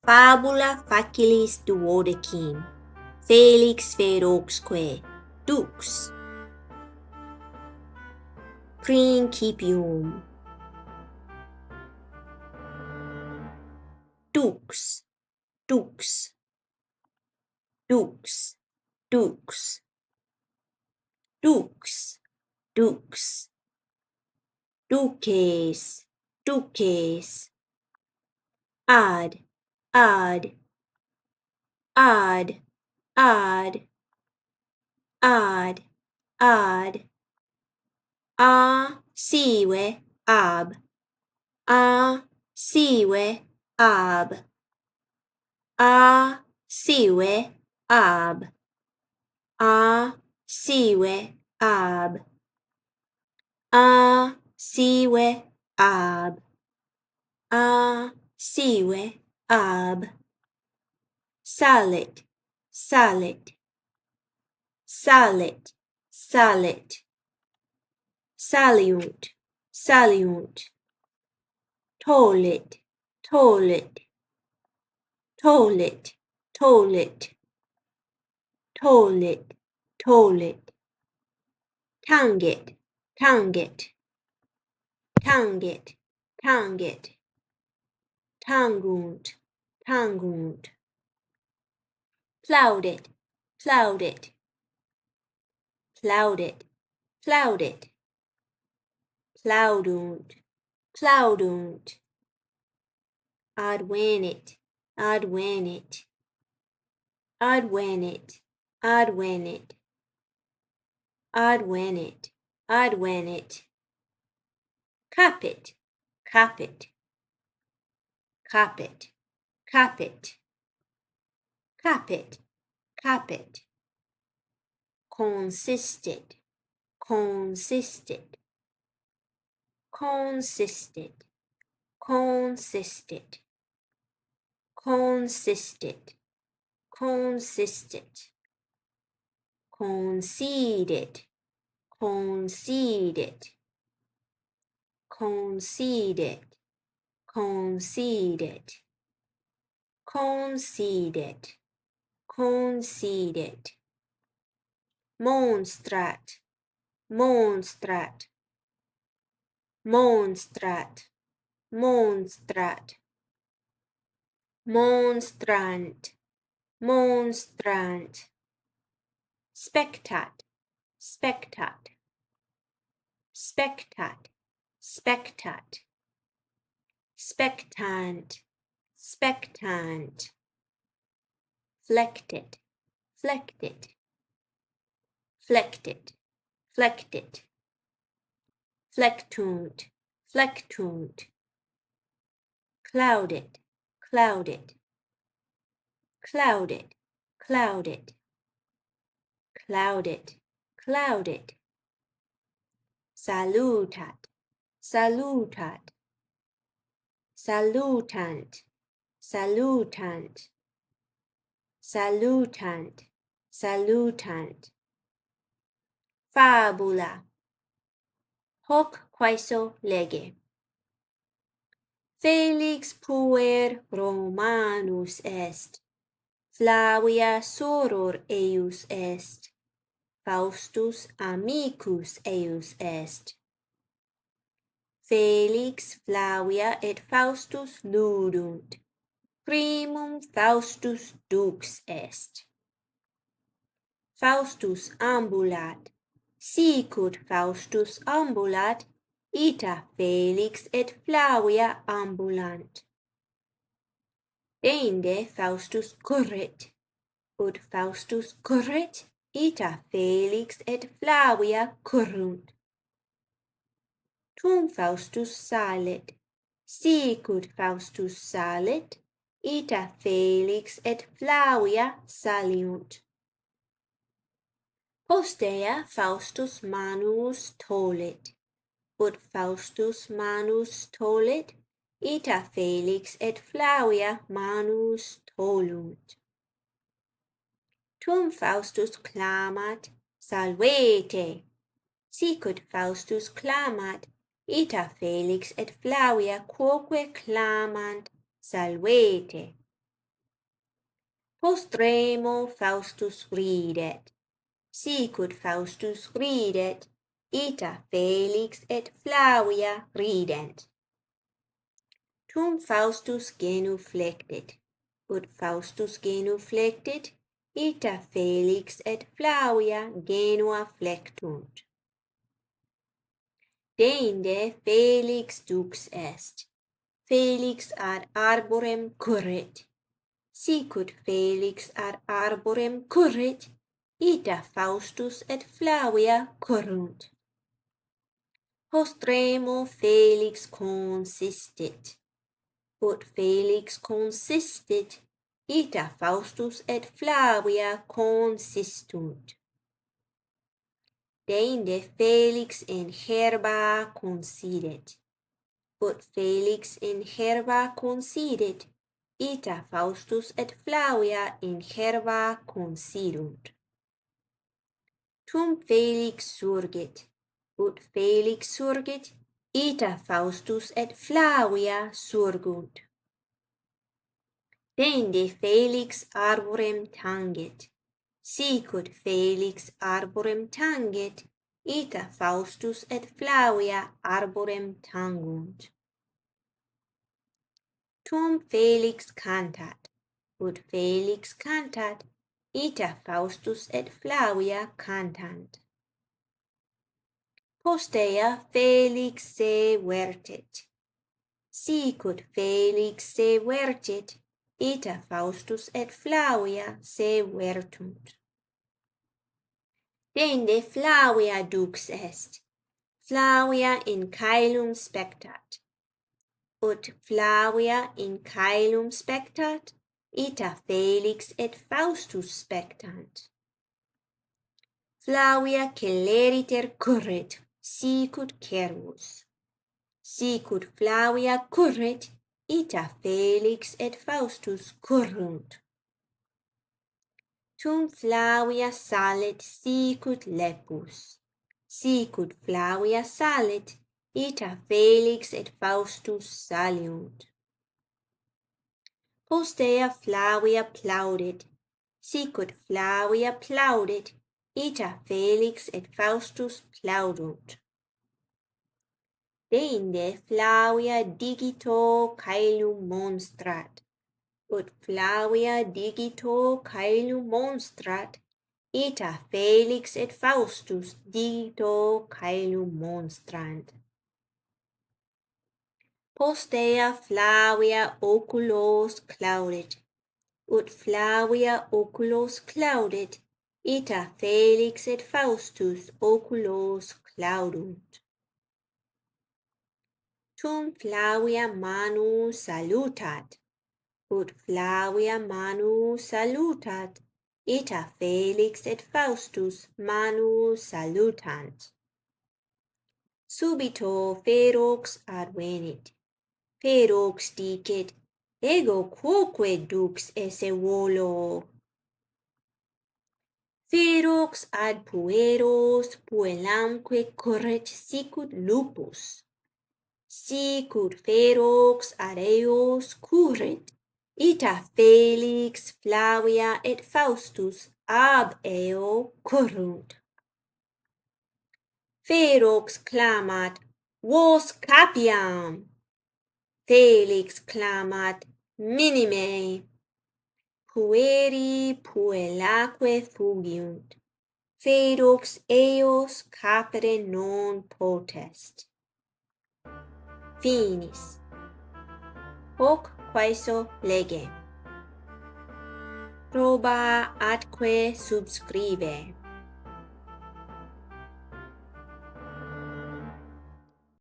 Fabula facilis duodecim, Felix feroxque, dux. Principium. Dux, dux, dux, dux, dux, dux, duces, duces, ad, ad, ad, ad, ad, ad, a sive ab, a sive ab, a sive ab, a sive ab, a sive ab, a sive ab, salit, salit, salit, salit, saliunt, saliunt, tolit, tolit, tolit, tolit, tolit, tolit, tangit, tangit, tangit, tangit, tangunt, tangunt, plaudit, plaudit, plaudit, plaudit, plaudunt, plaudunt, advenit, advenit, advenit, advenit, advenit, advenit, capit, capit, capit, capit, capit, capit, consisted, consisted, consisted, consisted, consisted, consisted, conceded, conceded, conceded, conceded, conceded, conceded, monstrat, monstrat, monstrat, monstrat, monstrant, monstrant, spectat, spectat, spectat, spectat, spectant, spectant, flected, flected, flected, flected, flectunt, flectunt, clouded, clouded, clouded, clouded, clouded, clouded, salutat, salutat, salutant, salutant, salutant, salutant, fabula, hoc quaeso lege. Felix puer Romanus est, Flavia soror eius est, Faustus amicus eius est. Felix, Flavia et Faustus ludunt, primum Faustus dux est. Faustus ambulat, sicut Faustus ambulat, ita Felix et Flavia ambulant. Deinde Faustus currit, ut Faustus currit, ita Felix et Flavia currunt. Tum Faustus salit, sicut Faustus salit, ita Felix et Flavia saliunt. Postea Faustus manus tolit, ut Faustus manus tolit, ita Felix et Flavia manus tolunt. Tum Faustus clamat, salvete, sicut Faustus clamat, ita Felix et Flavia quoque clamant, salvete. Postremo Faustus ridet. Sicut Faustus ridet, ita Felix et Flavia rident. Tum Faustus genuflectit, ut Faustus genuflectit, ita Felix et Flavia genua flectunt. Deinde Felix dux est. Felix ad arborem currit. Sicut Felix ad arborem currit, ita Faustus et Flavia currunt. Postremo Felix consistit. Ut Felix consistit, ita Faustus et Flavia consistunt. Deinde Felix in herba considit. Ut Felix in herba considit, ita Faustus et Flavia in herba considunt. Tum Felix surgit, ut Felix surgit, ita Faustus et Flavia surgunt. Deinde Felix arborem tangit, sicut Felix arborem tangit, ita Faustus et Flavia arborem tangunt. Tum Felix cantat, ut Felix cantat, ita Faustus et Flavia cantant. Postea Felix se vertit. Sicut Felix se vertit, ita Faustus et Flavia se vertunt. Deinde Flavia dux est. Flavia in caelum spectat. Ut Flavia in caelum spectat, ita Felix et Faustus spectant. Flavia celeriter currit, sicut cervus. Sicut Flavia currit, ita Felix et Faustus currunt. Tum Flavia salit sicut lepus. Sicut Flavia salit, ita Felix et Faustus saliunt. Postea Flavia plaudit. Sicut Flavia plaudit, ita Felix et Faustus plaudunt. Deinde Flavia digito caelum monstrat. Ut Flavia digito caelum monstrat, ita Felix et Faustus digito caelum monstrant. Postea Flavia oculos claudit. Ut Flavia oculos claudit, ita Felix et Faustus oculos claudunt. Tum Flavia manu salutat. Ut Flavia manu salutat, ita Felix et Faustus manu salutant. Subito ferox advenit. Ferox dicit, ego quoque dux esse volo. Ferox ad pueros puellamque curret sicut lupus. Sicut ferox ad eos curret, ita Felix, Flavia et Faustus ab eo currunt. Ferox clamat, vos capiam. Felix clamat, minime. Pueri puellaque fugiunt. Ferox eos capere non potest. Finis. Hoc quaeso lege. Proba atque subscribe.